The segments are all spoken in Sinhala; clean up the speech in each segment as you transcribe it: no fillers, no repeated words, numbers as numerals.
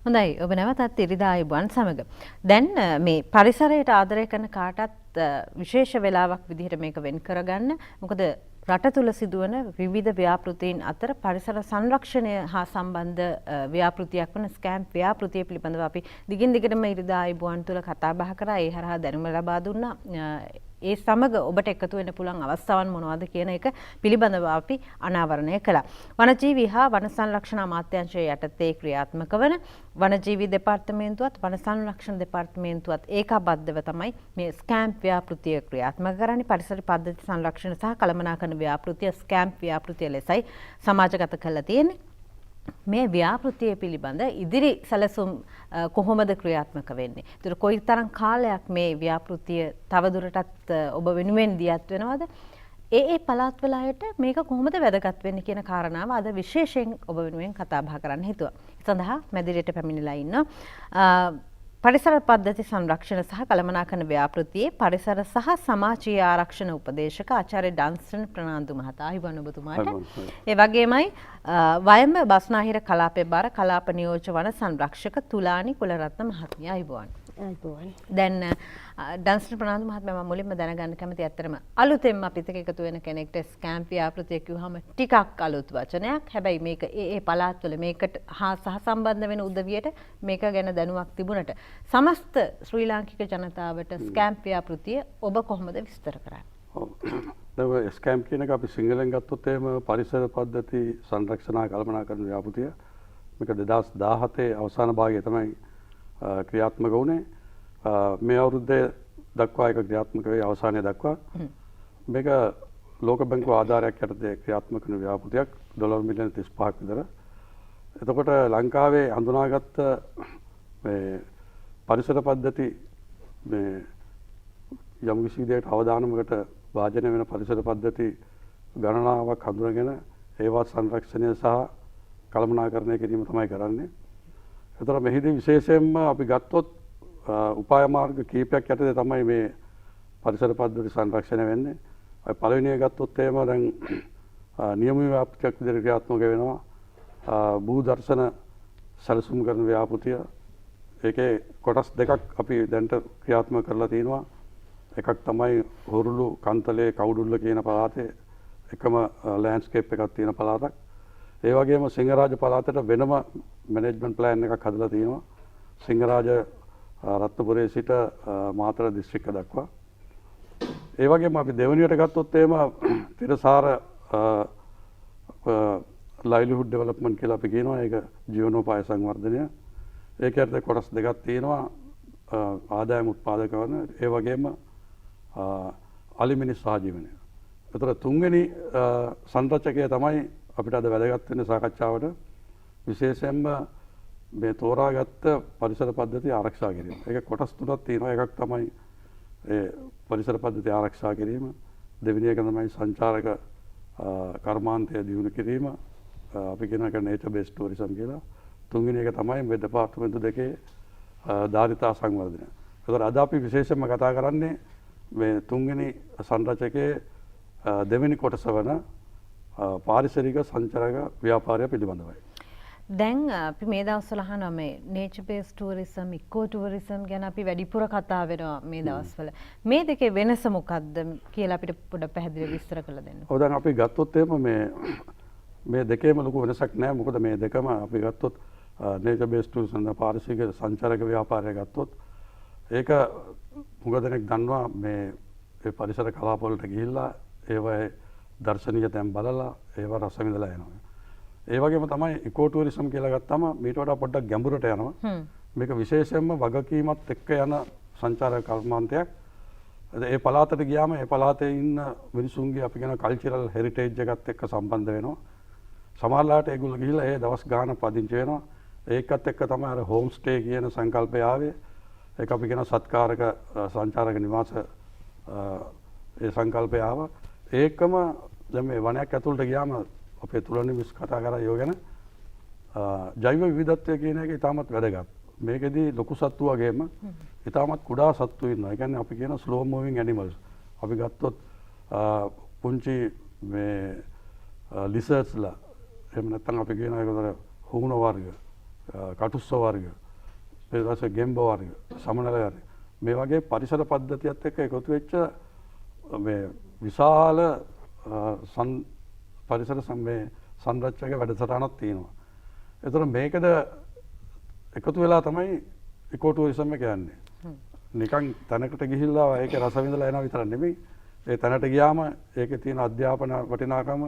හොඳයි ඔබ නැවතත් ඉරිදා ආයුබෝවන් සමග. දැන් මේ පරිසරයට ආදරය කරන කාටත් විශේෂ වෙලාවක් විදිහට මේක වෙන් කරගන්න. මොකද රට තුල සිදුවන විවිධ ව්‍යාපෘතීන් අතර පරිසර සංරක්ෂණය හා සම්බන්ධ ව්‍යාපෘතියක් වන ස්කෑම්ප් ව්‍යාපෘතිය පිළිබඳව අපි දිගින් දිගටම ඉරිදා ආයුබෝවන් තුල කතා බහ කරා. ඒ හරහා දැනුම ලබා දුන්නා. ඒ සමග ඔබට එකතු වෙන්න පුළුවන් අවස්ථාවන් මොනවද කියන එක පිළිබඳව අපි අනාවරණය කළා. වනජීවි හා වන සංරක්ෂණ අමාත්‍යාංශය යටතේ ක්‍රියාත්මක වන වනජීවි දෙපාර්තමේන්තුවත් වන සංරක්ෂණ දෙපාර්තමේන්තුවත් ඒකාබද්ධව තමයි මේ ස්කෑම්ප් ව්‍යාපෘතිය ක්‍රියාත්මක කරන්නේ. පරිසර පද්ධති සංරක්ෂණ සහ කළමනාකරණ ව්‍යාපෘතිය ස්කෑම්ප් ව්‍යාපෘතිය ලෙසයි සමාජගත කරලා තියෙන්නේ. මේ ව්‍යාපෘතිය පිළිබඳ ඉදිරි සැලසුම් කොහොමද ක්‍රියාත්මක වෙන්නේ? ඒතර කොයිතරම් කාලයක් මේ ව්‍යාපෘතිය තවදුරටත් ඔබ වෙනුවෙන් දියත් වෙනවද? ඒ පළාත්වල අයට මේක කොහොමද වැදගත් වෙන්නේ කියන කාරණාව අද විශේෂයෙන් ඔබ වෙනුවෙන් කතා බහ කරන්න හිතුවා. ඒ සඳහා මැදිරියට පැමිණලා ඉන්න පරිසර පද්ධති සංරක්ෂණ සහ කළමනාකරණ ව්‍යාපෘතියේ පරිසර සහ සමාජීය ආරක්ෂණ උපදේශක ආචාර්ය ඩන්ස්ටන් ප්‍රනාන්දු මහතා අහිවන ඔබතුමාට. ඒ වගේමයි වයඹ බස්නාහිර කලාපයේ බාර කලාප නියෝජ්‍ය වන සංරක්ෂක තුලානි කුලරත්න මහත්මිය අහිවන. දැන් ඩන්ස්ටන් ප්‍රනාන්දු මහත්මයා මම මුලින්ම දැනගන්න කැමති ඇත්තටම අලුතෙන්ම අපිට එකතු වෙන කෙනෙක්ට ස්කෑම්ප් ව්‍යාපෘතිය කිව්වහම ටිකක් අලුත් වචනයක්. හැබැයි මේක ඒ පළාත්වල මේකට හා සහසම්බන්ධ වෙන උදවියට මේක ගැන දැනුමක් තිබුණට සමස්ත ශ්‍රී ලාංකික ජනතාවට ස්කෑම්ප් ව්‍යාපෘතිය ඔබ කොහොමද විස්තර කරන්නේ? ඔව්. දැන් ස්කෑම්ප් කියන එක අපි සිංහලෙන් ගත්තොත් එහෙම පරිසර පද්ධති සංරක්ෂණ කළමනාකරණ ව්‍යාපෘතිය මේක 2017 අවසාන භාගයේ තමයි ක්‍රියාත්මක වුණේ. මේ අවුරුද්දේ දක්වා එක ක්‍රියාත්මක වේ අවසානයේ දක්වා. මේක ලෝක බැංකුව ආධාරයක් යටතේ ක්‍රියාත්මක කරන ව්‍යාපෘතියක් ඩොලර් මිලියන 35ක් විතර. එතකොට ලංකාවේ හඳුනාගත්ත මේ පරිසර පද්ධති මේ යම් කිසි විදිහකට අවදානමකට වාජනය වෙන පරිසර පද්ධති ගණනාවක් හඳුනගෙන ඒවා සංරක්ෂණය සහ කළමනාකරණය කිරීම තමයි කරන්නේ. එතකොට මෙහිදී විශේෂයෙන්ම අපි ගත්තොත් උපාය මාර්ග කීපයක් යටතේ තමයි මේ පරිසර පද්ධති සංරක්ෂණය වෙන්නේ. අපි පළවෙනි එක ගත්තොත් එහෙම දැන් නියම ව්‍යාපෘතියක් විදිහට ක්‍රියාත්මක වෙනවා. භූ දර්ශන සැලසුම් කරන ව්‍යාපෘතිය. ඒකේ කොටස් දෙකක් අපි දැන්ට ක්‍රියාත්මක කරලා තිනවා. එකක් තමයි හොරුළු කන්තලේ කවුඩුල්ල කියන පළාතේ එකම ලෑන්ඩ්ස්කේප් එකක් තියෙන පළාතක්. ඒ වගේම සිංහරාජ පළාතට වෙනම මැනේජ්මන්ට් ප්ලෑන් එකක් හදලා තියෙනවා. සිංහරාජ රත්නපුරේ සිට මාතර දිස්ත්‍රික්ක දක්වා. ඒ වගේම අපි දෙවනියට ගත්තොත් එහෙම තිරසාර ලයිව්ලිහුඩ් ඩෙවලොප්මන්ට් කියලා අපි කියනවා. ඒක ජීවනෝපාය සංවර්ධනය. ඒක ඇතුලේ කොටස් දෙකක් තියෙනවා. ආදායම උත්පාදක වන ඒ වගේම අලිමිනිස් සහජීවනය. ඒතර තුන්වෙනි සංරචකය තමයි අපිට අද වැදගත් වෙන සාකච්ඡාවට විශේෂයෙන්ම මේ තෝරාගත්ත පරිසර පද්ධතිය ආරක්ෂා කිරීම. ඒක කොටස් තුනක් තියෙනවා. එකක් තමයි ඒ පරිසර පද්ධතිය ආරක්ෂා කිරීම. දෙවෙනි එක තමයි සංචාරක කර්මාන්තය දියුණු කිරීම. අපි කියන එක නේචර් බේස්ඩ් ටූරිසම් කියලා. තුන්වෙනි එක තමයි මේ දෙපාර්තමේන්තු දෙකේ ධාරිතා සංවර්ධනය. ඒතර අද අපි විශේෂයෙන්ම කතා කරන්නේ මේ තුන්වෙනි සංරචකයේ දෙවෙනි කොටස වන පාරිසරික සංචාරක ව්‍යාපාරය පිළිබඳවයි. දැන් අපි මේ දවස්වල අහනවා මේ නේචර් බේස්ඩ් ටූරිසම්, ඉකෝ ටූරිසම් ගැන අපි වැඩිපුර කතා වෙනවා මේ දවස්වල. මේ දෙකේ වෙනස මොකක්ද කියලා අපිට පොඩ්ඩක් පැහැදිලිව විස්තර කරලා දෙන්න. ඔව් දැන් අපි ගත්තොත් එහෙම මේ දෙකේම ලොකු වෙනසක් නැහැ. මොකද මේ දෙකම අපි ගත්තොත් නේචර් බේස්ඩ් ටූරිසම් පාරිසරික සංචාරක ව්‍යාපාරය ගත්තොත් ඒක මුග දෙනෙක් දන්නවා මේ පරිසර කලාපවලට ගිහිල්ලා ඒවයේ දර්ශනීය තැන් බලලා ඒව රස විඳලා එනවා. ඒ වගේම තමයි ඉකෝ ටූරිසම් කියලා ගත්තම මීට වඩා පොඩ්ඩක් ගැඹුරට යනවා. මේක විශේෂයෙන්ම වගකීමත් එක්ක යන සංචාරක කර්මාන්තයක්. ඒ පළාතට ගියාම ඒ පළාතේ ඉන්න මිනිසුන්ගේ අපි කියන කල්චරල් හෙරිටේජ් එකත් එක්ක සම්බන්ධ වෙනවා. සමහරලාට ඒගොල්ලෝ ගිහිල්ලා ඒ දවස් ගාන පදිංචි වෙනවා. ඒකත් එක්ක තමයි අර හෝම් ස්ටේ කියන සංකල්පය ආවේ. ඒක අපි කියන සත්කාරක සංචාරක නිවාස ඒ සංකල්පය ආවා. ඒකම දැන් මේ වනයක් ඇතුළට ගියාම අපේ තුලන්නේ මිස් කතා කරා යෝ ගැන ජෛව විවිධත්වය කියන එක ඉතාමත් වැදගත්. මේකෙදී ලොකු සත්තු වගේම ඉතාමත් කුඩා සත්තු ඉන්නවා. ඒ කියන්නේ අපි කියන ස්ලෝ මූවිං ඇනිමල්ස්. අපි ගත්තොත් පුංචි මේ ලිසර්ඩ්ස්ලා එහෙම නැත්නම් අපි කියන ඒකට හුණු වර්ග කටුස්ස වර්ග, ඊට පස්සේ ගෙම්බ වර්ග, සමනල වර්ග මේ වගේ පරිසර පද්ධතියත් එක්ක එකතු වෙච්ච මේ විශාල පරිසර සංරක්ෂක වැඩසටහනක් තියෙනවා. ඒතර මේකද එකතු වෙලා තමයි ඉකෝ ටූරිසම් එක යන්නේ. නිකන් තැනකට ගිහිල්ලා ඒක රස විඳලා එනවා විතර නෙමෙයි. ඒ තැනට ගියාම ඒකේ තියෙන අධ්‍යාපන වටිනාකම,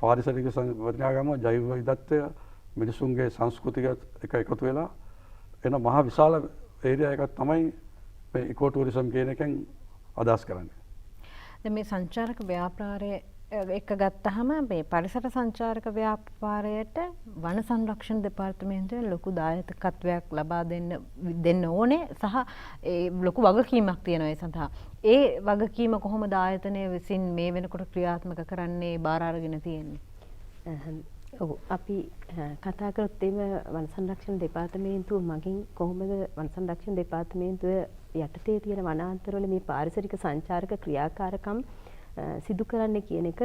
පාරිසරික වටිනාකම, ජෛව විවිධත්වය, මිනිසුන්ගේ සංස්කෘතික එක එකතු වෙලා එන මහා විශාල ඒරියා එකක් තමයි මේ ඉකෝ ටූරිසම් කියන එකෙන් අදහස් කරන්නේ. දැන් මේ සංචාරක ව්‍යාපාරය එක ගත්තාම මේ පරිසර සංචාරක ව්‍යාපාරයට වන සංරක්ෂණ දෙපාර්තමේන්තුවෙන් ලොකු දායකත්වයක් ලබා දෙන්න ඕනේ සහ ඒ ලොකු වගකීමක් තියෙනවා ඒ සඳහා. ඒ වගකීම කොහොමද ආයතනය විසින් මේ වෙනකොට ක්‍රියාත්මක කරන්නේ බාර අරගෙන තියෙන්නේ? ඔව් අපි කතා කරොත් එimhe වන සංරක්ෂණ දෙපාර්තමේන්තුව මගින් කොහොමද වන සංරක්ෂණ දෙපාර්තමේන්තුව යටතේ තියෙන වනාන්තරවල මේ පාරිසරික සංචාරක ක්‍රියාකාරකම් සිදු කරන්න කියන එක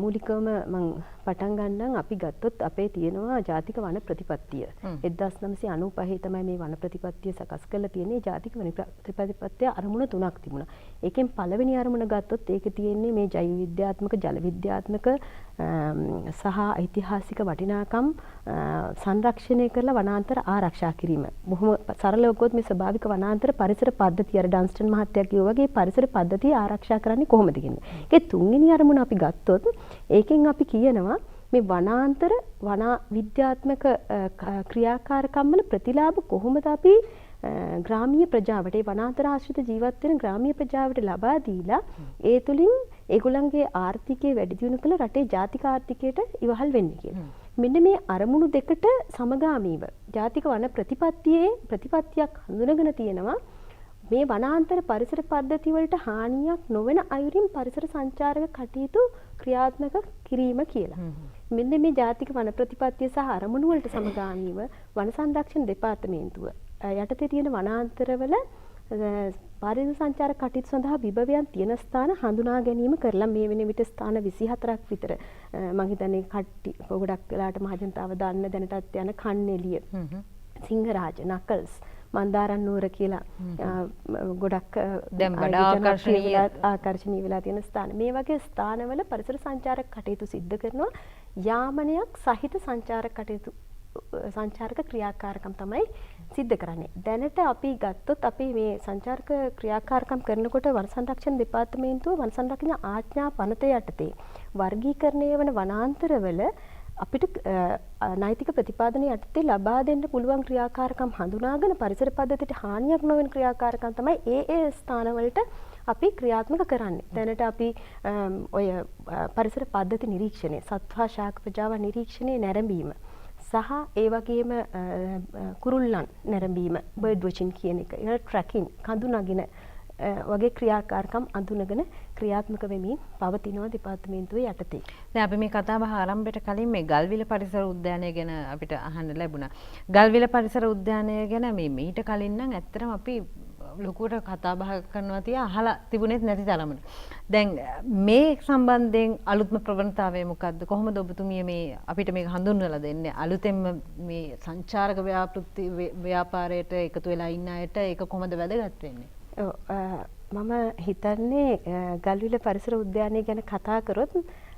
මූලිකවම මම පටන් ගන්නම්. අපි ගත්තොත් අපේ තියෙනවා ජාතික වන ප්‍රතිපත්තිය. 1995 තමයි මේ වන ප්‍රතිපත්තිය සකස් කරලා තියෙන්නේ. ජාතික වන ප්‍රතිපත්තිය අරමුණ 3ක් තිබුණා. ඒකෙන් පළවෙනි අරමුණ ගත්තොත් ඒකේ තියෙන්නේ මේ ජෛව විද්‍යාත්මක, ජල විද්‍යාත්මක සහ ඓතිහාසික වටිනාකම් සංරක්ෂණය කරලා වනාන්තර ආරක්ෂා කිරීම. බොහොම සරලව කිව්වොත් මේ ස්වභාවික වනාන්තර පරිසර පද්ධතිය අර ඩන්ස්ටන් මහත්තයා කිව්වා වගේ පරිසර පද්ධතිය ආරක්ෂා කරන්නේ කොහොමද කියන්නේ. ඒකේ තුන්වෙනි අරමුණ අපි ගත්තොත් ඒකෙන් අපි කියනවා මේ වනාන්තර වන විද්‍යාත්මක ක්‍රියාකාරකම් වල ප්‍රතිලාභ කොහොමද අපි ග්‍රාමීය ප්‍රජාවට ඒ වනාන්තර ආශ්‍රිත ජීවත් වෙන ග්‍රාමීය ප්‍රජාවට ලබා දීලා ඒ තුලින් ඒගොල්ලන්ගේ ආර්ථිකය වැඩි දියුණු කළ රටේ ජාතික ආර්ථිකයට ඉවහල් වෙන්නේ කියලා. මෙන්න මේ අරමුණු දෙකට සමගාමීව ජාතික වන ප්‍රතිපත්තියක් හඳුනගෙන තියෙනවා මේ වනාන්තර පරිසර පද්ධති වලට හානියක් නොවන අයුරින් පරිසර සංචාරක කටයුතු ක්‍රියාත්මක කිරීම කියලා. මෙන්න මේ ජාතික වන ප්‍රතිපත්තිය සහ අරමුණු වලට සමගාමීව වන සංරක්ෂණ දෙපාර්තමේන්තුව යටතේ තියෙන වනාන්තරවල පරිසර සංචාරක කටයුතු සඳහා විභවයන් තියෙන ස්ථාන හඳුනා ගැනීම කරලා මේ වෙන විට ස්ථාන 24ක් විතර මම හිතන්නේ කට්ටි ගොඩක් වෙලාට මහජනතාව දන්න දැනටත් යන කන්නెలిය සිංහරාජ නකල්ස් මන්දාරන් නුවර කියලා ගොඩක් දැන් වඩා ආකර්ශනීය වෙලා තියෙන ස්ථාන. මේ වගේ ස්ථානවල පරිසර සංචාරක කටයුතු සිද්ධ කරනවා. යාමනයක් සහිත සංචාරක ක්‍රියාකාරකම් තමයි සිද්ධ කරන්නේ. දැනට අපි ගත්තොත් අපි මේ සංචාරක ක්‍රියාකාරකම් කරනකොට වන සංරක්ෂණ දෙපාර්තමේන්තුව වන සංරක්ෂණ ආඥා පනත යටතේ වර්ගීකරණය වන වනාන්තරවල අපිට නෛතික ප්‍රතිපාදන යටතේ ලබා දෙන්න පුළුවන් ක්‍රියාකාරකම් හඳුනාගෙන පරිසර පද්ධතියට හානියක් නොවන ක්‍රියාකාරකම් තමයි ඒ ස්ථානවලට අපි ක්‍රියාත්මක කරන්නේ. දැනට අපි ඔය පරිසර පද්ධති නිරීක්ෂණය, සත්වා ශාක ප්‍රජාව නිරීක්ෂණය නැරඹීම සහ ඒ වගේම කුරුල්ලන් නැරඹීම, බර්ඩ් වොචින් කියන එක, ට්‍රැකින්, කඳු නගින වගේ ක්‍රියාකාරකම් අඳුනගෙන ක්‍රියාත්මක වෙමින් පවතිනවා දෙපාර්තමේන්තුවේ යටතේ. දැන් අපි මේ කතාබහ ආරම්භයට කලින් මේ ගල්විල පරිසර උද්‍යානය ගැන අපිට අහන්න ලැබුණා. ගල්විල පරිසර උද්‍යානය ගැන මේ මීට කලින් නම් ඇත්තටම අපි ලොකුවට කතාබහ කරනවා තියා අහලා තිබුණෙත් නැති තරමට. දැන් මේ සම්බන්ධයෙන් අලුත්ම ප්‍රවණතාවය මොකද්ද? කොහොමද ඔබතුමිය මේ අපිට මේක හඳුන්වලා දෙන්නේ? අලුතෙන්ම මේ සංචාරක ව්‍යාපාරයට එකතු වෙලා ඉන්න අයට ඒක කොහොමද වැදගත් වෙන්නේ? මම හිතන්නේ ගල්විල පරිසර උද්‍යානය ගැන කතා කරොත්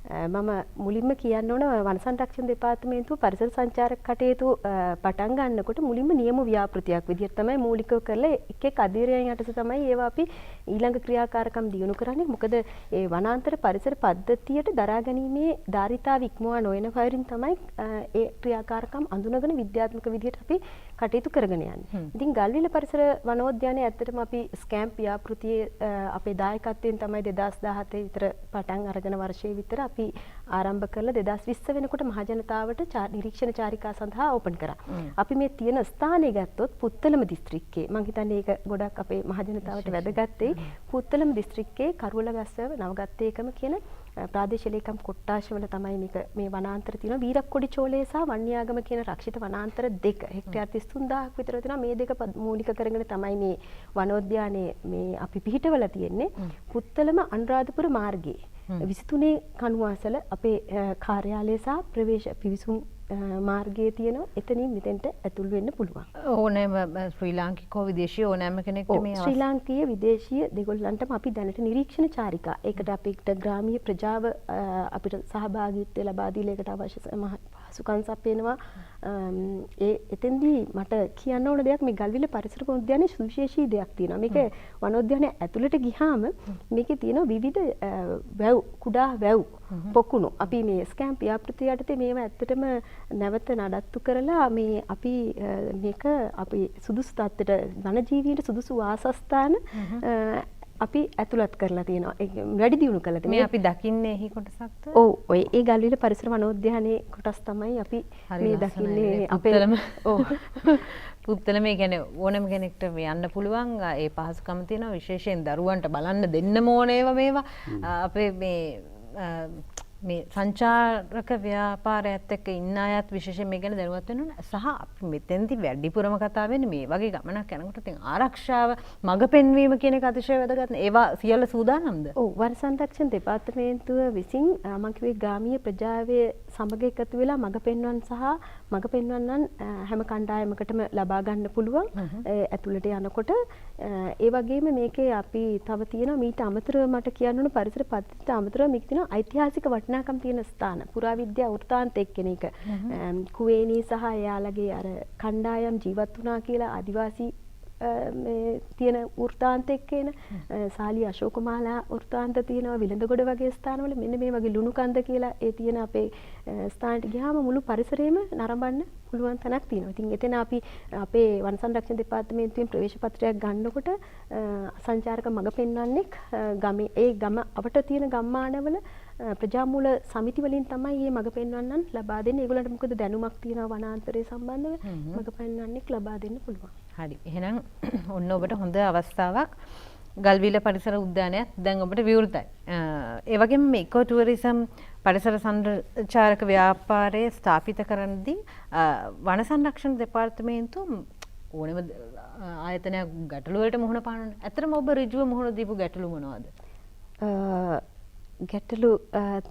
මම මුලින්ම කියන්න ඕන වන සංරක්ෂණ දෙපාර්තමේන්තුව පරිසර සංචාරක කටයුතු පටන් ගන්නකොට මුලින්ම නියම ව්‍යාපෘතියක් විදිහට තමයි මූලිකව කරලා එක අධීරයන් යටතේ තමයි ඒවා අපි ඊළඟ ක්‍රියාකාරකම් දියුණු කරන්නේ. මොකද ඒ වනාන්තර පරිසර පද්ධතියට දරා ගැනීමේ ධාරිතාව ඉක්මවා නොවන වයිරින් තමයි ඒ ක්‍රියාකාරකම් අඳුනගෙන විද්‍යාත්මක විදිහට අපි කටයුතු කරගෙන යන්නේ. ඉතින් ගල්විල පරිසර වනෝද්‍යානයේ ඇත්තටම අපි ස්කෑම්ප් ව්‍යාපෘතියේ අපේ දායකත්වයෙන් තමයි 2017 විතර පටන් අරගෙන වර්ෂයේ විතර අපි ආරම්භ කරලා 2020 වෙනකොට මහජනතාවට නිරීක්ෂණ චාරිකා සඳහා ඕපන් කරා. අපි මේ තියෙන ස්ථානය ගත්තොත් පුත්තලම දිස්ත්‍රික්කයේ මම හිතන්නේ ඒක ගොඩක් අපේ මහජනතාවට වැදගත් වෙයි. පුත්තලම දිස්ත්‍රික්කයේ කරුවලගස්සව නවගත්තේකම කියන ප්‍රාදේශීය ලේකම් කොට්ටාශවල තමයි මේ වනාන්තර තියෙනවා. වීරක්කොඩි චෝලේ සහ වන්‍යාගම කියන රක්ෂිත වනාන්තර දෙක හෙක්ටයාර් 33000ක් විතර තියෙනවා. මේ දෙක මූලික කරගෙන තමයි මේ වනෝද්‍යානයේ මේ අපි පිහිටවල තියෙන්නේ. පුත්තලම අනුරාධපුර මාර්ගයේ 23 කණුවාසල අපේ කාර්යාලය සහ ප්‍රවේශ පිවිසුම් මාර්ගයේ තියෙනවා. එතනින් මෙතෙන්ට ඇතුල් වෙන්න පුළුවන්. ඕනෑම ශ්‍රී ලාංකික හෝ විදේශීය ඕනෑම කෙනෙක්ට මේ ශ්‍රී ලාංකීය විදේශීය දෙගොල්ලන්ටම අපි දැනට නිරීක්ෂණ චාරිකා. ඒකට අපිට ග්‍රාමීය ප්‍රජාව අපිට සහභාගීත්වය ලබා දීලා ඒකට අවශ්‍ය පහසුකම් සපයනවා. එතෙන්දී මට කියන්න ඕන දෙයක් මේ ගල්විල පරිසර උද්‍යානයේ සුවිශේෂී දෙයක් තියෙනවා. මේක වනෝද්‍යානයේ ඇතුළට ගිහාම මේකේ තියෙන විවිධ වැව් කුඩා වැව් පොකුණු අපි මේ ස්කෑම් ව්‍යාපෘතිය යටතේ මේවා ඇත්තටම නැවත නඩත්තු කරලා මේ අපි මේක අපි සුදුසු තත්ත්වයට වනජීවීන්ට සුදුසු වාසස්ථාන අපි ඇතුළත් කරලා තියෙනවා. ඒක වැඩි දියුණු කරලා තියෙනවා. මේ අපි දකින්නේ එහි කොටසක්ද? ඔව් ඔය ඒ ගල්විල පරිසර වනෝද්‍යානයේ කොටස් තමයි අපි මේ දකින්නේ අපේම. ඔව්. පුත්තලම ඒ කියන්නේ ඕනම කෙනෙක්ට යන්න පුළුවන්. ඒ පහසුකම තියෙනවා. විශේෂයෙන් දරුවන්ට බලන්න දෙන්නම ඕනේව මේවා. අපේ මේ සංචාරක ව්‍යාපාරයත් එක්ක ඉන්න අයත් විශේෂයෙන් මේ ගැන දැනුවත් වෙන්න ඕන. සහ අපි මෙතෙන්දි වැඩිපුරම කතා වෙන්නේ මේ වගේ ගමනක් යනකොට ඉතින් ආරක්ෂාව මඟ පෙන්වීම කියන එක අතිශය වැදගත්. ඒවා සියල්ල සූදානම්ද? ඔව් වන සංරක්ෂණ දෙපාර්තමේන්තුව විසින් මම කිව්වේ ග්‍රාමීය ප්‍රජාවේ සමග එකතු වෙලා මඟ පෙන්වන්න සහ මඟ පෙන්වන්නන් හැම කණ්ඩායමකටම ලබා ගන්න පුළුවන්. ඇතුළට යනකොට ඒ වගේම මේකේ අපි තව තියෙනවා මීට අමතරව මට කියන්න ඕන පරිසර පද්ධතියට අමතරව මේක තියෙනවා ඓතිහාසික වටිනාකම් තියෙන ස්ථාන. පුරාවිද්‍යා වෘත්තාන්ත එක්කෙනෙක් කුවේණී සහ එයාලගේ අර කණ්ඩායම් ජීවත් වුණා කියලා ආදිවාසී මේ තියෙන වෘත්තාන්ත එක්කේන සාලි අශෝකමාලා වෘත්තාන්ත තියෙනවා විලඳගොඩ වගේ ස්ථානවල මෙන්න මේ වගේ ලුණු කන්ද කියලා ඒ තියෙන අපේ ස්ථානට ගියාම මුළු පරිසරයම නරඹන්න පුළුවන් තැනක් තියෙනවා. ඉතින් එතන අපි අපේ වන සංරක්ෂණ දෙපාර්තමේන්තුවෙන් ප්‍රවේශ පත්‍රයක් ගන්නකොට සංචාරක මඟ පෙන්වන්නෙක් ගමේ ඒ ගම අපට තියෙන ගම්මානවල ප්‍රජාමූල සමිති වලින් තමයි මේ මඟ පෙන්වන්නන් ලබා දෙන්නේ. ඒගොල්ලන්ට මොකද දැනුමක් තියෙනවා වනාන්තරය සම්බන්ධව මඟ පෙන්වන්නෙක් ලබා දෙන්න පුළුවන්. හරි. එහෙනම් ඔන්න ඔබට හොඳ අවස්ථාවක්. ගල්විල පරිසර උද්‍යානයත් දැන් ඔබට විවෘතයි. ඒ වගේම මේ ඉකෝ ටුවරිසම් පරිසර සංචාරක ව්‍යාපාරයේ ස්ථාපිත කරනදී වන සංරක්ෂණ දෙපාර්තමේන්තුව ඕනෑම ආයතනයක් ගැටලු වලට මුහුණ පානවා. ඇත්තටම ඔබ ඍජුව මුහුණ දීපු ගැටලු මොනවද? ගැටලු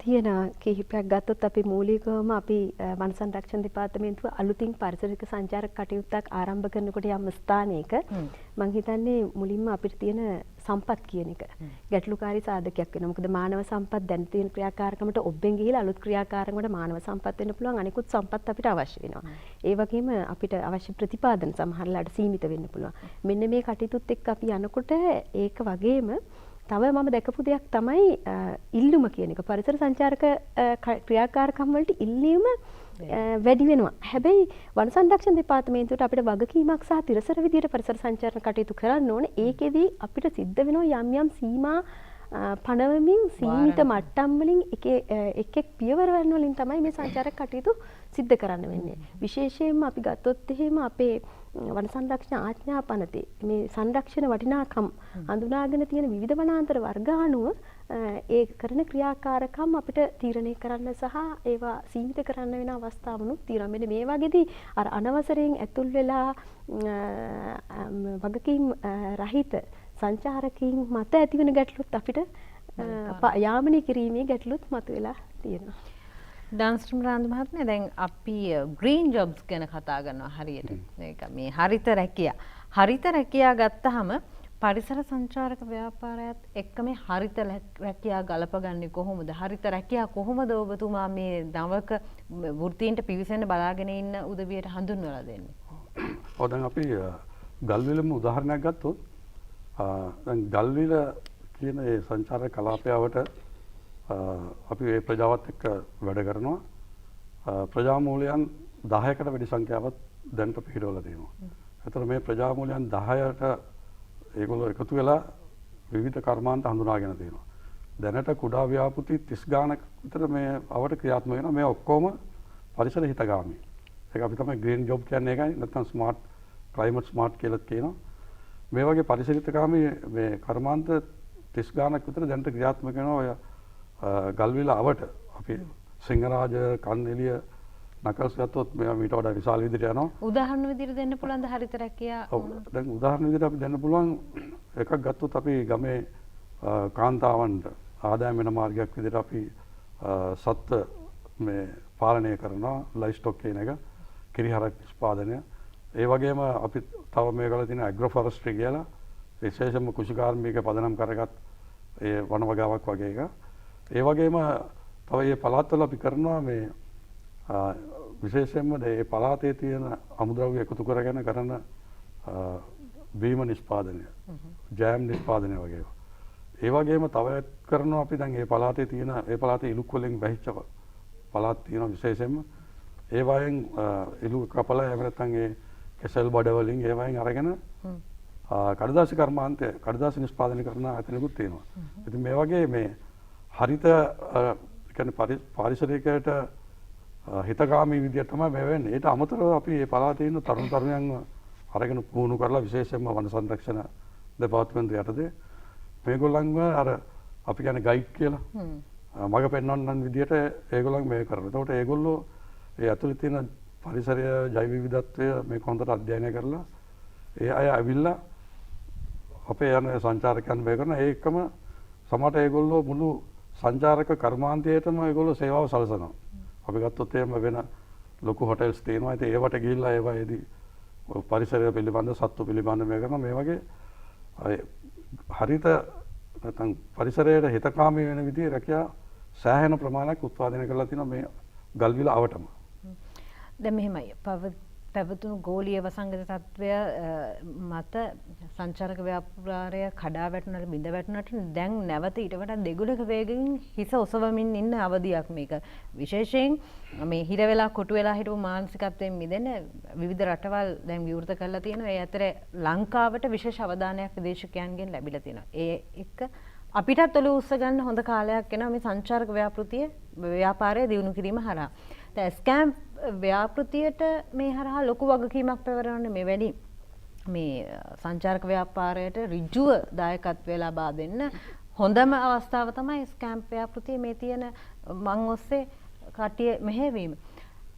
තියෙන කිහිපයක් ගත්තොත් අපි මූලිකවම අපි වන සංරක්ෂණ දෙපාර්තමේන්තුව අලුතින් පරිසරික සංචාරක කටයුත්තක් ආරම්භ කරනකොට යම් ස්ථානයක මම හිතන්නේ මුලින්ම අපිට තියෙන සම්පත් කියන එක ගැටලුකාරී සාධකයක් වෙනවා. මොකද මානව සම්පත් දැන් තියෙන ක්‍රියාකාරකමට ඔබෙන් ගිහිලා අලුත් ක්‍රියාකාරකමකට මානව සම්පත් වෙන්න පුළුවන්. අනිකුත් සම්පත් අපිට අවශ්‍ය වෙනවා. ඒ වගේම අපිට අවශ්‍ය ප්‍රතිපාදන සමහරලාට සීමිත වෙන්න පුළුවන්. මෙන්න මේ කටයුතුත් එක්ක අපි යනකොට ඒක වගේම තව මම දැකපු දෙයක් තමයි ඉල්ලුම කියන එක. පරිසර සංචාරක ක්‍රියාකාරකම් වලට ඉල්ලීම වැඩි වෙනවා. හැබැයි වන සංරක්ෂණ දෙපාර්තමේන්තුවට අපිට වගකීමක් සහ තිරසර විදියට පරිසර සංචාරන කටයුතු කරන්න ඕනේ. ඒකෙදි අපිට සිද්ධ වෙනවා යම් යම් සීමා පනවමින් සීමිත මට්ටම් වලින් එක පියවර වලින් තමයි මේ සංචාරක කටයුතු සිද්ධ කරන්න වෙන්නේ. විශේෂයෙන්ම අපි ගත්තොත් එහෙම අපේ වන සංරක්ෂණ ආඥා පනතේ මේ සංරක්ෂණ වටිනාකම් හඳුනාගෙන තියෙන විවිධ වනාන්තර වර්ග අනුව ඒ කරන ක්‍රියාකාරකම් අපිට තීරණය කරන්න සහ ඒවා සීමිත කරන්න වෙන අවස්ථාවනුත් තියෙනවා. මෙන්න මේ වගේදී අර අනවසරයෙන් ඇතුල් වෙලා වගකීම් රහිත සංචාරකයන් මත ඇතිවන ගැටලුත් අපිට යාමනය කිරීමේ ගැටලුත් මතුවලා තියෙනවා. ඩාන්ස්ට්‍රීම් රාන්දු මහත්මයා දැන් අපි ග්‍රීන් ජොබ්ස් ගැන කතා කරනවා හරියට. මේක මේ හරිත රැකියා. හරිත රැකියා ගත්තාම පරිසර සංචාරක ව්‍යාපාරයත් එක්ක මේ හරිත රැකියා ගලපගන්නේ කොහොමද? හරිත රැකියා කොහොමද ඔබතුමා මේ නවක වෘත්තීන්ට පිවිසෙන්න බලාගෙන ඉන්න උදවියට හඳුන්වලා දෙන්නේ? ඔව් දැන් අපි ගල්විලම උදාහරණයක් ගත්තොත් දැන් ගල්විල කියන ඒ සංචාරක කලාපයවට අපි ඒ ප්‍රජාවත් එක්ක වැඩ කරනවා. ප්‍රජාමූලයන් 10කට වැඩි සංඛ්‍යාවක් දැනට පිහිටවලා තියෙනවා. ඒතර මේ ප්‍රජාමූලයන් 10ට ඒගොල්ලෝ එකතු වෙලා විවිධ කර්මාන්ත හඳුනාගෙන තියෙනවා. දැනට කුඩා ව්‍යාපෘති 30 ගානක් විතර මේ අවට ක්‍රියාත්මක වෙනවා. මේ ඔක්කොම පරිසර හිතගාමී. ඒක අපි තමයි ග්‍රීන් ජොබ් කියන්නේ ඒකයි. නැත්නම් ස්මාර්ට් ක්ලයිමේට් ස්මාර්ට් කියලා කියනවා. මේ වගේ පරිසර හිතගාමී මේ කර්මාන්ත 30 ගානක් විතර දැනට ක්‍රියාත්මක වෙනවා. ඔය ගල්විල අවට අපි සිංහරාජ කන්නෙලිය නකල්ස් ගත්තොත් මේවා මීට වඩා විශාල විදිහට යනවා. උදාහරණ විදිහට දෙන්න පුළුවන්ද හරිත රැකියා? ඔව් දැන් උදාහරණ විදිහට අපි දෙන්න පුළුවන් එකක් ගත්තොත් අපි ගමේ කාන්තාවන්ට ආදායම් වෙන මාර්ගයක් විදිහට අපි සත්ත්ව මේ පාලනය කරනවා ලයිස්ටොක් කියන එක කිරිහරක් නිෂ්පාදනය. ඒ වගේම අපි තව මේ කරලා තියෙන ඇග්‍රොෆොරස්ට්‍රි කියලා විශේෂයෙන්ම කෘෂිකාර්මික පදනම් කරගත් ඒ වන වගාවක් වගේ එක. ඒ වගේම තව මේ පළාත්වල අපි කරනවා මේ විශේෂයෙන්ම මේ පළාතේ තියෙන අමුද්‍රව්‍ය එකතු කරගෙන කරන බීම නිෂ්පාදනය, ජෑම් නිෂ්පාදනය වගේ. ඒ වගේම තව කරනවා අපි දැන් මේ පළාතේ තියෙන ඒ පළාතේ ඉලුක් වලින් බැහිච්ච පළාත් තියෙන විශේෂයෙන්ම ඒ වයින් ඉලු කපලා එහෙම නැත්නම් ඒ කෙසෙල් බඩ වලින් ඒ වයින් අරගෙන කඩදාසි කර්මාන්තය කඩදාසි නිෂ්පාදනය කරන ආයතනකුත් තියෙනවා. ඉතින් මේ වගේ මේ හරිත කියන්නේ පාරිසරිකයට හිතකාමී විදියට තමයි මේ වෙන්නේ. ඊට අමතරව අපි මේ පළාතේ ඉන්න තරුණ තරුණියන්ව අරගෙන පුහුණු කරලා විශේෂයෙන්ම වන සංරක්ෂණ දෙපාර්තමේන්තුව යටතේ මේගොල්ලන්ව අර අපි කියන්නේ ගයිඩ් කියලා මඟ පෙන්වන්නන් විදියට ඒගොල්ලන් මේ කරනවා. එතකොට ඒගොල්ලෝ ඒ ඇතුළේ තියෙන පරිසරය ජෛව විවිධත්වය මේක හොඳට අධ්‍යයනය කරලා ඒ අය ඇවිල්ලා අපේ යන සංචාරකයන් මේ කරන ඒකම සමහරට ඒගොල්ලෝ මුළු සංචාරක කර්මාන්තයේටම ඒගොල්ලෝ සේවාව සලසනවා. අපි ගත්තොත් එහෙම වෙන ලොකු හොටෙල්ස් තියෙනවා. ඉතින් ඒවට ගිහිල්ලා ඒවායේදී පරිසරය පිළිබඳ සත්තු පිළිබඳ මේ කරන මේ වගේ හරිත නැත්නම් පරිසරයට හිතකාමී වෙන විදිහේ රැකියා සෑහෙන ප්‍රමාණයක් උත්පාදනය කරලා තියෙනවා මේ ගල්විල අවටම. දැන් මෙහෙමයි පැවතුණු ගෝලීය වසංගත තත්ත්වය මත සංචාරක ව්‍යාපාරය කඩා වැටුණාට බිඳ වැටුණාට දැන් නැවත ඊට වඩා දෙගුණක වේගෙන් හිස ඔසවමින් ඉන්න අවධියක් මේක. විශේෂයෙන් මේ හිර වෙලා කොටු වෙලා හිටපු මානසිකත්වයෙන් මිදෙන විවිධ රටවල් දැන් විවෘත කරලා තියෙනවා. ඒ අතර ලංකාවට විශේෂ අවධානයක් විදේශිකයන්ගෙන් ලැබිලා තියෙනවා. ඒ එක්ක අපිටත් ඔලුව උස්ස ගන්න හොඳ කාලයක් එනවා මේ සංචාරක ව්‍යාපාරය දියුණු කිරීම හරහා. දැන් ස්කෑම් ව්‍යාපෘතියට මේ හරහා ලොකු වගකීමක් පැවරෙනවානේ මේ වැඩි මේ සංචාරක ව්‍යාපාරයට ඍජුව දායකත්වය ලබා දෙන්න හොඳම අවස්ථාව තමයි ස්කෑම් ව්‍යාපෘතියේ මේ තියෙන මං ඔස්සේ කටිය මෙහෙවීම.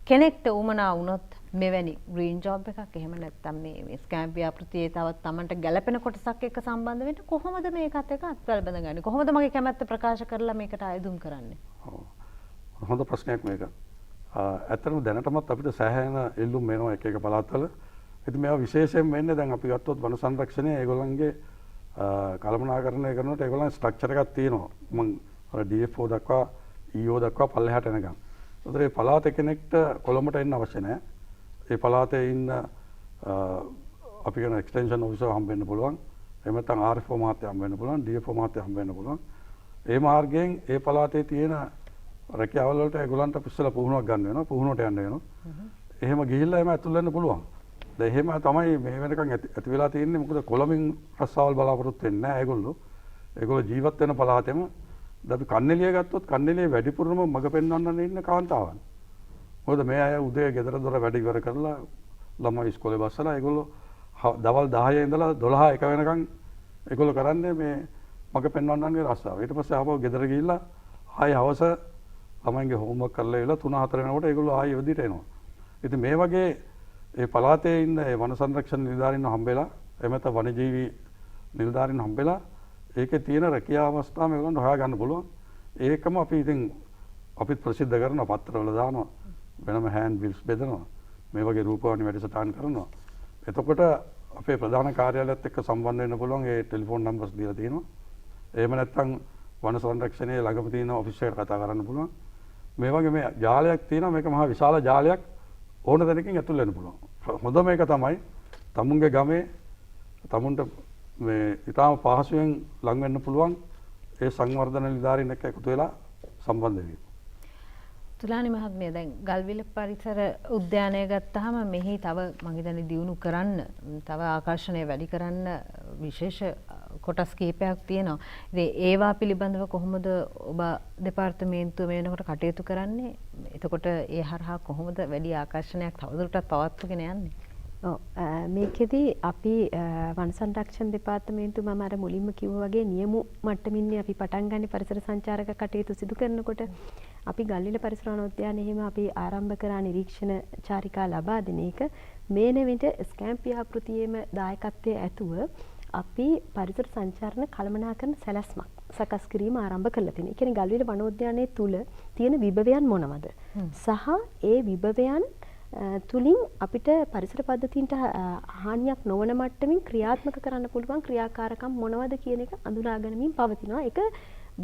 කෙනෙක්ට උමනා වුණොත් මෙවැනි ග්‍රීන් ජොබ් එකක් එහෙම නැත්නම් මේ ස්කෑම් ව්‍යාපෘතියේ තවත් Tamanට ගැළපෙන කොටසක් එක්ක සම්බන්ධ වෙන්න කොහොමද මේකත් එක්ක අත්වල බඳගන්නේ? කොහොමද මගේ කැමැත්ත ප්‍රකාශ කරලා මේකට ආයුධම් කරන්නේ? හොඳ ප්‍රශ්නයක් මේක. ඇත්තටම දැනටමත් අපිට සෑහෙන ඉල්ලුම් එනවා එක එක පළාත්වල. ඉතින් මේවා විශේෂයෙන් වෙන්නේ දැන් අපි ගත්තොත් වන සංරක්ෂණය ඒගොල්ලන්ගේ කළමනාකරණය කරනකොට ඒගොල්ලන් ස්ට්‍රක්චර් එකක් තියෙනවා. මම අර DFO දක්වා EO දක්වා පල්ලෙහාට එනකම්. ඒතර මේ පළාතේ කෙනෙක්ට කොළඹට එන්න අවශ්‍ය නැහැ. ඒ පළාතේ ඉන්න අපි කියන එක්ස්ටෙන්ෂන් ඔෆිසර් හම්බ වෙන්න පුළුවන්. එහෙම නැත්නම් RFO මහත්තයා හම්බ වෙන්න පුළුවන්. DFO මහත්තයා හම්බ වෙන්න පුළුවන්. ඒ මාර්ගයෙන් ඒ පළාතේ තියෙන රැකියාවල් වලට ඒගොල්ලන්ට ඉස්සෙල්ලා පුහුණුවක් ගන්න වෙනවා. පුහුණුවට යන්න වෙනවා. එහෙම ගිහිල්ලා එහෙම ඇතුල් වෙන්න පුළුවන්. දැන් එහෙම තමයි මේ වෙනකන් ඇති වෙලා තියෙන්නේ. මොකද කොළඹින් රස්සාවල් බලාපොරොත්තු වෙන්නේ නැහැ ඒගොල්ලෝ. ඒගොල්ලෝ ජීවත් වෙන පළාතෙම අපි කන්නెలిය ගත්තොත් කන්නెలిයේ වැඩිපුරම මඟ පෙන්වන්න ඉන්න කාන්තාවන්. මොකද මේ අය උදේ ගෙදර දොර වැඩ ඉවර කරලා ළමයි ඉස්කෝලේ බස්සලා ඒගොල්ලෝ දවල් 10 ඉඳලා 12 1 වෙනකන් ඒගොල්ලෝ කරන්නේ මේ මඟ පෙන්වන්නන්ගේ රස්සාව. ඊට පස්සේ ආපහු ගෙදර ගිහිල්ලා ආයෙ හවස ළමයින්ගේ හෝම්වර්ක් කරලා ඉවරලා 3-4 වෙනකොට ඒගොල්ලෝ ආයෙ ඉවදිට එනවා. ඉතින් මේ වගේ ඒ පළාතේ ඉන්න ඒ වන සංරක්ෂණ නිලධාරීන් හම්බෙලා එහෙම නැත්නම් වනජීවි නිලධාරීන් හම්බෙලා ඒකේ තියෙන රැකියා අවස්ථා මේගොල්ලන්ට හොයා ගන්න පුළුවන්. ඒකම අපි ඉතින් අපිත් ප්‍රසිද්ධ කරනවා පත්‍රවල දානවා. වෙනම හෑන්ඩ් බිල්ස් බෙදනවා. මේ වගේ රූපවාහිනී වැඩසටහන් කරනවා. එතකොට අපේ ප්‍රධාන කාර්යාලයත් එක්ක සම්බන්ධ වෙන්න පුළුවන් ඒ ටෙලිෆෝන් නම්බර්ස් දීලා තියෙනවා. එහෙම නැත්නම් වන සංරක්ෂණයේ ළඟම තියෙන ඔෆිස් එකට කතා කරන්න පුළුවන්. මේ වගේ මේ ජාලයක් තියෙනවා. මේක මහා විශාල ජාලයක්. ඕන තැනකින් ඇතුල් වෙන්න පුළුවන්. හොඳ මේක තමයි තමුන්ගේ ගමේ තමුන්ට මේ ඊටාම පහසුවෙන් ලං වෙන්න පුළුවන් ඒ සංවර්ධන නිලධාරීන් එක්ක එකතු වෙලා සම්බන්ධ වෙන්න. තුලානි මහත්මිය දැන් ගල්විල පරිසර උද්‍යානය ගත්තාම මෙහි තව මම හිතන්නේ දියුණු කරන්න තව ආකර්ෂණය වැඩි කරන්න විශේෂ කොටස් කීපයක් තියෙනවා. ඉතින් ඒවා පිළිබඳව කොහොමද ඔබ දෙපාර්තමේන්තුව මේ වෙනකොට කටයුතු කරන්නේ? එතකොට ඒ හරහා කොහොමද වැඩි ආකර්ෂණයක් තවදුරටත් පවත්වාගෙන යන්නේ? මේකෙදී අපි වන සංරක්ෂණ දෙපාර්තමේන්තුව මම අර මුලින්ම කිව්වා වගේ නියමු මට්ටමින් අපි පටන් ගන්න පරිසර සංචාරක කටයුතු සිදු කරනකොට අපි ගල්විල පරිසර වනෝද්‍යානයේ හිම අපි ආරම්භ කරා නිරීක්ෂණ චාරිකා ලබා දෙන එක මේන විට ස්කෑම්ප් ව්‍යාපෘතියේම දායකත්වයේ ඇතුව අපි පරිසර සංචාරණ කළමනාකරන සැලැස්මක් සකස් කිරීම ආරම්භ කරලා තියෙනවා. ඒ කියන්නේ ගල්විල වනෝද්‍යානයේ තුල තියෙන විභවයන් මොනවද? සහ ඒ විභවයන් තුලින් අපිට පරිසර පද්ධතීන්ට හානියක් නොවන මට්ටමින් ක්‍රියාත්මක කරන්න පුළුවන් ක්‍රියාකාරකම් මොනවද කියන එක අඳුනා ගැනීම පවතිනවා. ඒක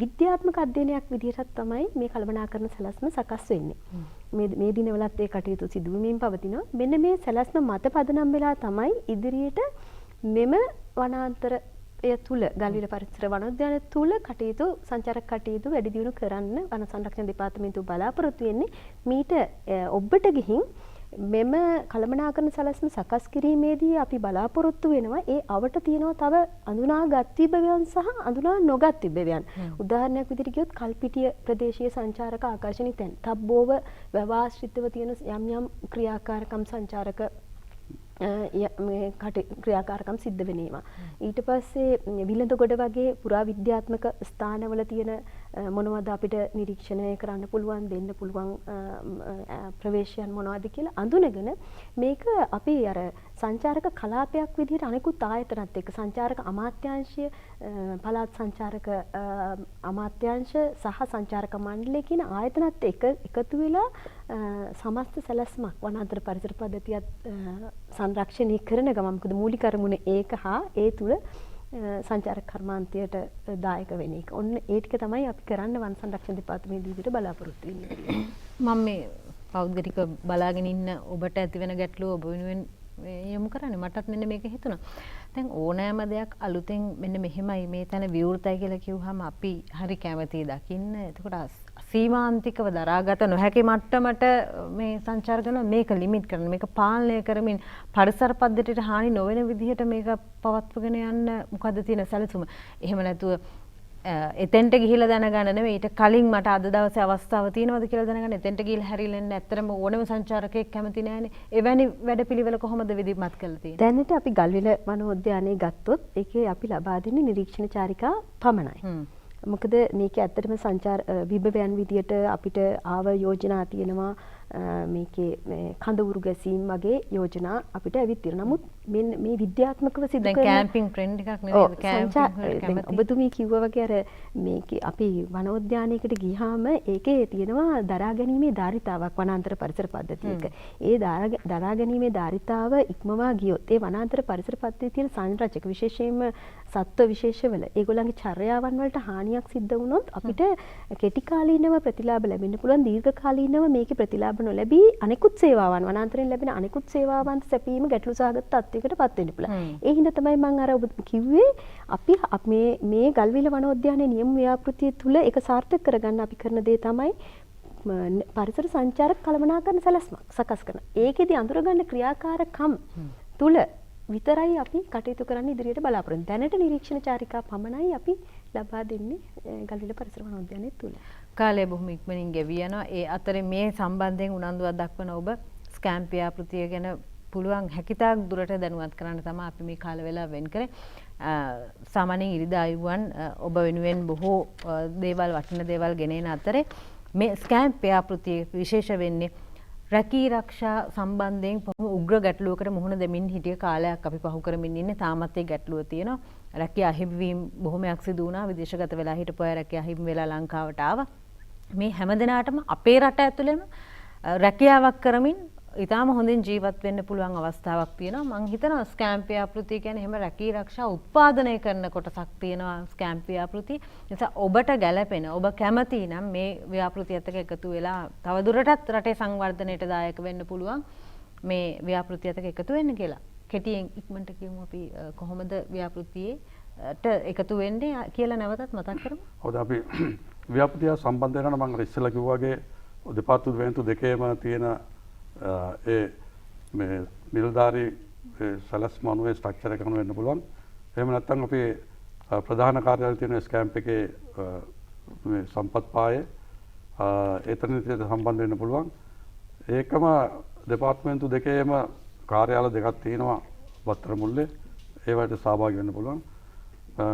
විද්‍යාත්මක අධ්‍යයනයක් විදිහට තමයි මේ කළමනාකරණ සැලැස්ම සකස් වෙන්නේ. මේ දිනවලත් ඒ කටයුතු සිදු වෙමින් පවතිනවා. මෙන්න මේ සැලැස්ම මත පදනම් වෙලා තමයි ඉදිරියට මෙම වනාන්තරය තුල ගල්විල පරිසර වනෝද්‍යානය තුල කටයුතු සංචාරක කටයුතු වැඩි දියුණු කරන්න වන සංරක්ෂණ දෙපාර්තමේන්තුව බලාපොරොත්තු වෙන්නේ. මීට ඔබට ගිහින් මෙම කළමනාකරණ සැලැස්ම සකස් කිරීමේදී අපි බලාපොරොත්තු වෙනවා ඒ අවට තියෙනවා තව අඳුනාගත් විභවයන් සහ අඳුනා නොගත් විභවයන්. උදාහරණයක් විදිහට කිව්වොත් කල්පිටිය ප්‍රදේශීය සංචාරක ආකර්ෂණීය තැන් තබ්බෝව වැවාශ්‍රිතව තියෙන යම් යම් ක්‍රියාකාරකම් සංචාරක මේ ක්‍රියාකාරකම් සිද්ධ වෙන ඒවා. ඊට පස්සේ විලඳගොඩ වගේ පුරා විද්‍යාත්මක ස්ථානවල තියෙන මොනවද අපිට නිරීක්ෂණය කරන්න පුළුවන් දෙන්න පුළුවන් ප්‍රවේශයන් මොනවද කියලා අඳුනගෙන මේක අපි අර සංචාරක කලාපයක් විදිහට අනෙකුත් ආයතනත් එක්ක සංචාරක අමාත්‍යාංශය පළාත් සංචාරක අමාත්‍යාංශ සහ සංචාරක මණ්ඩලය කියන ආයතනත් එක්ක එකතු වෙලා සමස්ත සැලැස්මක් වනාන්තර පරිසර පද්ධතියත් සංරක්ෂණය කරන ගමන් මොකද මූලික අරමුණ ඒක හා ඒ තුල සංචාරක කර්මාන්තයට දායක වෙන එක. ඔන්න ඒ ටික තමයි අපි කරන්න වන සංරක්ෂණ දෙපාර්තමේන්තුව විදිහට බලාපොරොත්තු වෙන්නේ. මම මේ පෞද්ගලික බලාගෙන ඉන්න ඔබට ඇති වෙන ගැටලුව ඔබ වෙනුවෙන් යොමු කරන්නේ මටත් මෙන්න මේක හිතුණා. දැන් ඕනෑම දෙයක් අලුතෙන් මෙන්න මෙහෙමයි මේ තැන විවෘතයි කියලා කිව්වහම අපි හරි කැමතියි දකින්න. එතකොට සීමාන්තිකව දරාගත නොහැකි මට්ටමට මේ සංචාර කරන මේක ලිමිට් කරන මේක පාලනය කරමින් පරිසර පද්ධතියට හානි නොවන විදිහට මේක පවත්වගෙන යන්න මොකද්ද තියෙන සැලසුම? එහෙම නැතුව එතෙන්ට ගිහිල්ලා දැනගන්න නෙමෙයි ඊට කලින් මට අද දවසේ අවස්ථාව තියෙනවද කියලා දැනගන්න එතෙන්ට ගිහිල්ලා හැරිලෙන්න ඇත්තටම ඕනම සංචාරකයෙක් කැමති නැහැනේ. එවැනි වැඩපිළිවෙල කොහොමද විධිමත් කරලා තියෙන්නේ? දැනට අපි ගල්විල වනෝද්‍යානයේ ගත්තොත් ඒකේ අපි ලබා දෙන්නේ නිරීක්ෂණ චාරිකා පමණයි. මොකද මේක ඇත්තටම සංචාර විභවයන් විදියට අපිට ආව යෝජනා තියෙනවා මේකේ කඳවුරු ගැසීම් වගේ යෝජනා අපිට ඇවිත් තියෙනවා. නමුත් මේ විද්‍යාත්මකව සිදු කරන දැන් කැම්පින් ට්‍රෙන්ඩ් එකක් නෙවෙයිද කැම්පින් ඔබතුමී කිව්වා වගේ අර මේකේ අපි වනෝද්‍යානයකට ගියාම ඒකේ තියෙනවා දරා ගැනීමේ ධාරිතාවක් වනාන්තර පරිසර පද්ධතියක. ඒ දරා ගැනීමේ ධාරිතාව ඉක්මවා ගියොත් ඒ වනාන්තර පරිසර පද්ධතියේ තියෙන සංරචක විශේෂයෙන්ම සත්ව විශේෂවල ඒගොල්ලන්ගේ චර්යාවන් වලට හානියක් සිද්ධ වුණොත් අපිට කෙටි කාලීනව ප්‍රතිලාභ ලැබෙන්න පුළුවන්. දීර්ඝ කාලීනව මේකේ ප්‍රතිලාභ නොලැබී අනෙකුත් සේවාවන් වනාන්තරයෙන් ලැබෙන අනෙකුත් සේවාවන් සැපීම ගැටලු සහගත තත්යකට පත් වෙන්න පුළුවන්. ඒ හින්දා තමයි මම අර ඔබ කිව්වේ අපි මේ ගල්විල වනෝද්‍යානයේ නියම ව්‍යාපෘතිය තුල ඒක සාර්ථක කරගන්න අපි කරන දේ තමයි පරිසර සංචාරක කළමනාකරණ සැලැස්මක් සකස් කරන. ඒකෙදි අඳුරගන්න ක්‍රියාකාරකම් තුල විතරයි අපි කටයුතු කරන්න ඉදිරියට බලාපොරොත්තු. දැනට නිරීක්ෂණ චාරිකා පමණයි අපි ලබා දෙන්නේ ගල්විල පරිසර වනෝද්‍යානයේ තුල. කාලය බොහොම ඉක්මනින් ගෙවී යනවා. ඒ අතරේ මේ සම්බන්ධයෙන් උනන්දුවක් දක්වන ඔබ ස්කෑම්ප් ව්‍යාපෘතිය ගැන පුළුවන් හැකිතාක් දුරට දැනුවත් කරන්න තමයි අපි මේ කාල වේලාව වෙන් කරේ. සාමාන්‍යයෙන් ඉරිදා අයුවන් ඔබ වෙනුවෙන් බොහෝ දේවල් වටින දේවල් ගෙනෙන අතරේ මේ ස්කෑම්ප් ව්‍යාපෘතිය විශේෂ වෙන්නේ රැකී ආරක්ෂා සම්බන්ධයෙන් උග්‍ර ගැටලුවකට මුහුණ දෙමින් හිටිය කාලයක් අපි පහු කරමින් ඉන්නේ. තාමත් ඒ ගැටලුව තියෙනවා. රැකිය අහිමිවීම බොහොමයක් සිදු වුණා. විදේශගත වෙලා හිටපු අය රැකිය අහිමි වෙලා ලංකාවට ආවා. මේ හැමදෙනාටම අපේ රට ඇතුළෙම රැකියාවක් කරමින් ඉතාම හොඳින් ජීවත් වෙන්න පුළුවන් අවස්ථාවක් තියෙනවා. මම හිතනවා ස්කෑම්ප් ව්‍යාපෘතිය කියන්නේ එහෙම රැකී ආරක්ෂා උත්පාදනය කරන කොටසක් තියෙනවා ස්කෑම්ප් ව්‍යාපෘතිය. නිසා ඔබට ගැළපෙන ඔබ කැමති නම් මේ ව්‍යාපෘතියත් එක්ක එකතු වෙලා තවදුරටත් රටේ සංවර්ධනයට දායක වෙන්න පුළුවන් මේ ව්‍යාපෘතියත් එක්ක එකතු වෙන්න කියලා. කෙටියෙන් ඉක්මනට කියමු අපි කොහොමද ව්‍යාපෘතියට එකතු වෙන්නේ කියලා නැවතත් මතක් කරමු. ඔව් අපි ව්‍යාපෘතිය සම්බන්ධ වෙනවා නම් මම ඉස්සෙල්ලා කිව්වා වගේ දෙපාර්තමේන්තු දෙකේම තියෙන ඒ මේ නිලධාරී සැලැස්ම අනුව ස්ට්‍රක්චර් එක වෙන්න පුළුවන්. එහෙම නැත්නම් අපි ප්‍රධාන කාර්යාලය තියෙන ස්කෑම්ප් එකේ මේ සම්පත් පායේ ඒතනට සම්බන්ධ වෙන්න පුළුවන්. ඒකම දෙපාර්තමේන්තු දෙකේම කාර්යාල දෙකක් තියෙනවා වත්තර මුල්ලේ. ඒවට සහභාගී වෙන්න පුළුවන්.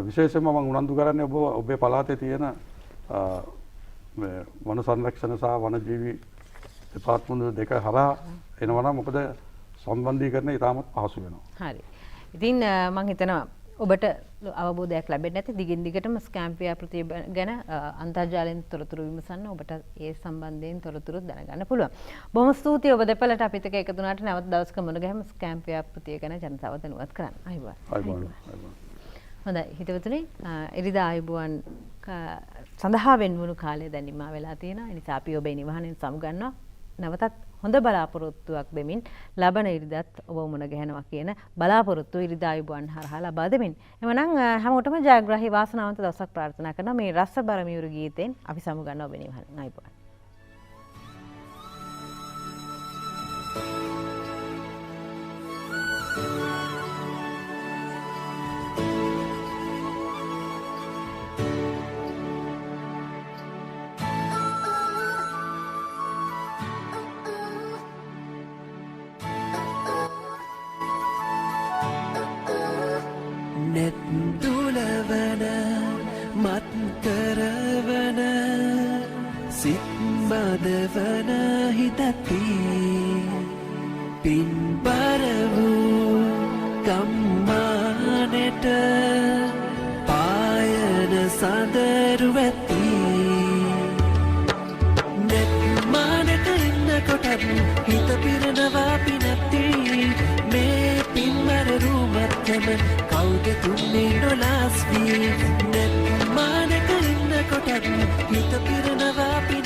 විශේෂයෙන්ම මම උනන්දු කරන්නේ ඔබේ පළාතේ තියෙන වන සංරක්ෂණ සහ වනජීවි දෙපාර්තමේන්තු දෙක හරහා එනවා නම් මොකද සම්බන්ධීකරණය ඉතාමත් පහසු වෙනවා. හරි. ඉතින් මම හිතනවා ඔබට අවබෝධයක් ලැබෙන්නේ නැති දිගින් දිගටම ස්කෑම් ව්‍යාපෘතිය ගැන අන්තර්ජාලයෙන් තොරතුරු විමසන්න ඔබට ඒ සම්බන්ධයෙන් තොරතුරු දැනගන්න පුළුවන්. බොහොම ස්තුතියි ඔබ දෙපළට අපිත් එක්ක එකතු වුණාට නැවත දවසක මුණ ගැහෙමු ස්කෑම් ව්‍යාපෘතිය ගැන ජනතාව දැනුවත් කරන්න. අයබෝවන්. හොඳයි හිතවතුනි ඉරිදා ආයුබෝවන් සඳහා වෙන්වුණු කාලය දැන් නිමා වෙලා තියෙනවා. ඒ නිසා අපි ඔබේ නිවහනෙන් සමුගන්නවා. නැවතත් හොඳ බලාපොරොත්තුවක් දෙමින් ලබන ඉරිදාත් ඔබ මුණ ගැහෙනවා කියන බලාපොරොත්තු ඉරිදා ආයුබෝවන් හරහා ලබා දෙමින්. එමනම් හැමෝටම ජයග්‍රාහී වාසනාවන්ත දවසක් ප්‍රාර්ථනා කරනවා. මේ රසබර මියුරු ගීතෙන් අපි සමුගන්නවා ඔබේ නිවහනෙන්. ආයුබෝවන්. net දුලවන මත් කරවන සිත් බදවන හිතති පින්බර වූ ගම්මානෙට පායන සඳරු ඇති net මානෙට ඉන්නකොටත් හිත පිරනවා පිනැති මේ පින්බර රූමත්කම කවුද තුන්නේ නොලාස් වී net මානෙට ඉන්නකොටත් හිත පිරනවා පිනැති